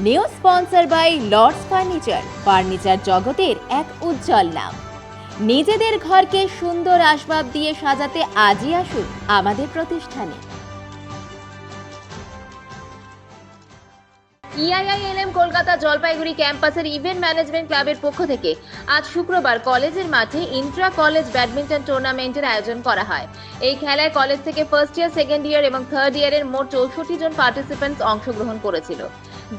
New sponsor by Lords furniture জগতের এক উজ্জ্বল নাম। নিজেদের ঘরকে সুন্দর আসবাব দিয়ে সাজাতে আজই আসুন আমাদের প্রতিষ্ঠানে। EIILM কলকাতা জলপাইগুড়ি ক্যাম্পাসের ইভেন্ট ম্যানেজমেন্ট ক্লাবের পক্ষ থেকে আজ শুক্রবার কলেজের মাঠে ইন্ট্রা কলেজ ব্যাডমিন্টন টুর্নামেন্টের আয়োজন করা হয়। এই খেলায় কলেজ থেকে ফার্স্ট ইয়ার, সেকেন্ড ইয়ার এবং থার্ড ইয়ারের মোট 64 জন পার্টিসিপেন্টস অংশগ্রহণ করেছিল,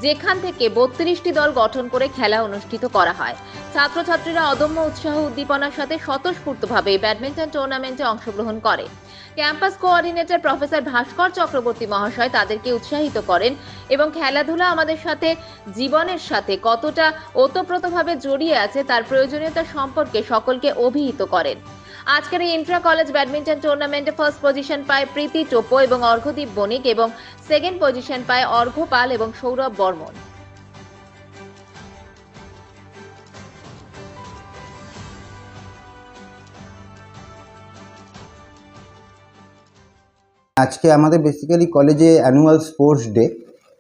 যেখান থেকে 32টি দল গঠন করে খেলা অনুষ্ঠিত করা হয়। ছাত্রছাত্রীরা অদম্য উৎসাহ উদ্দীপনার সাথে স্বতঃস্ফূর্তভাবে ব্যাডমিন্টন টুর্নামেন্টে অংশগ্রহণ করে। ক্যাম্পাস কোঅর্ডিনেটর প্রফেসর ভাস্কর চক্রবর্তী মহাশয় তাদেরকে উৎসাহিত করেন এবং খেলাধুলা আমাদের সাথে জীবনের সাথে কতটা ওতপ্রোতভাবে জড়িয়ে আছে তার প্রয়োজনীয়তা সম্পর্কে সকলকে অভিহিত করেন। আজকের এই ইন্ট্রা কলেজ ব্যাডমিন্টন টুর্নামেন্টে ফার্স্ট পজিশন পায় প্রীতি টোপো এবং অর্ঘদীপ বণিক এবং সেকেন্ড পজিশন পায় অর্ঘ্য পাল এবং সৌরভ বর্মন। আজকে আমাদের বেসিক্যালি কলেজে অ্যানুয়াল স্পোর্টস ডে।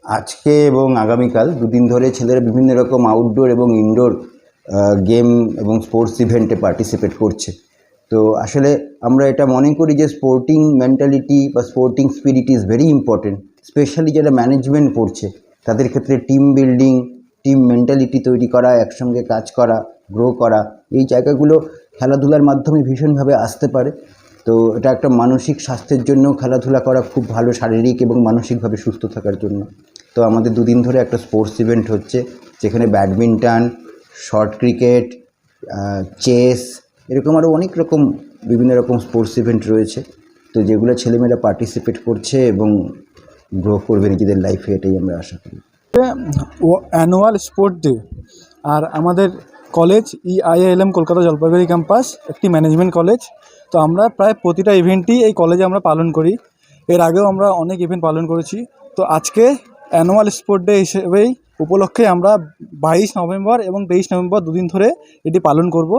আজকে এবং আগামীকাল দুদিন ধরে ছেলেরা বিভিন্ন রকম আউটডোর এবং ইনডোর গেম এবং স্পোর্টস ইভেন্টে পার্টিসিপেট করছে। তো আসলে আমরা এটা মনে করি যে স্পোর্টিং মেন্টালিটি বা sporting spirit is very important. Specially যারা ম্যানেজমেন্ট পড়ছে তাদের ক্ষেত্রে টিম বিল্ডিং, টিম মেন্টালিটি তৈরি করা, একসঙ্গে কাজ করা, গ্রো করা, এই জায়গাগুলো খেলাধুলার মাধ্যমে ভীষণভাবে আসতে পারে। তো এটা একটা মানসিক স্বাস্থ্যের জন্য খেলাধুলা করা খুব ভালো, শারীরিক এবং মানসিকভাবে সুস্থ থাকার জন্য। তো আমাদের দুদিন ধরে একটা স্পোর্টস ইভেন্ট হচ্ছে, যেখানে ব্যাডমিন্টন, শর্ট ক্রিকেট, চেস, এরকম আরও অনেক রকম বিভিন্ন রকম স্পোর্টস ইভেন্ট রয়েছে। তো যেগুলো ছেলেমেয়েরা পার্টিসিপেট করছে এবং গ্রো করবে নিজেদের লাইফে, এটাই আমরা আশা করি। অ্যানুয়াল স্পোর্ট ডে আর আমাদের college EIILM Kolkata Jalpaiguri campus একটি ম্যানেজমেন্ট কলেজ। তো আমরা প্রায় প্রতিটা ইভেন্টই এই কলেজে আমরা পালন করি। এর আগেও আমরা অনেক ইভেন্ট পালন করেছি। তো আজকে অ্যানুয়াল স্পোর্ট ডে হিসেবেই উপলক্ষে আমরা 22 নভেম্বর এবং 23 নভেম্বর দুদিন ধরে এটি পালন করব।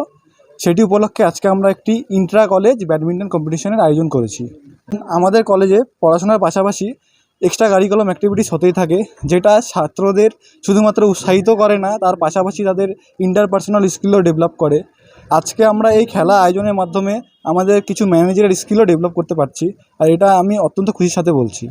সেটি উপলক্ষে আজকে আমরা একটি ইন্ট্রা কলেজ ব্যাডমিন্টন কম্পিটিশনের আয়োজন করেছি। আমাদের কলেজে পড়াশোনার পাশাপাশি এক্সট্রা কারিকুলাম অ্যাক্টিভিটিস হতেই থাকে, যেটা ছাত্রদের শুধুমাত্র উৎসাহিত করে না, তার পাশাপাশি তাদের ইন্টারপার্সোনাল স্কিলও ডেভেলপ করে। আজকে আমরা এই খেলা আয়োজনের মাধ্যমে আমাদের কিছু ম্যানেজারের স্কিলও ডেভেলপ করতে পারছি, আর এটা আমি অত্যন্ত খুশির সাথে বলছি।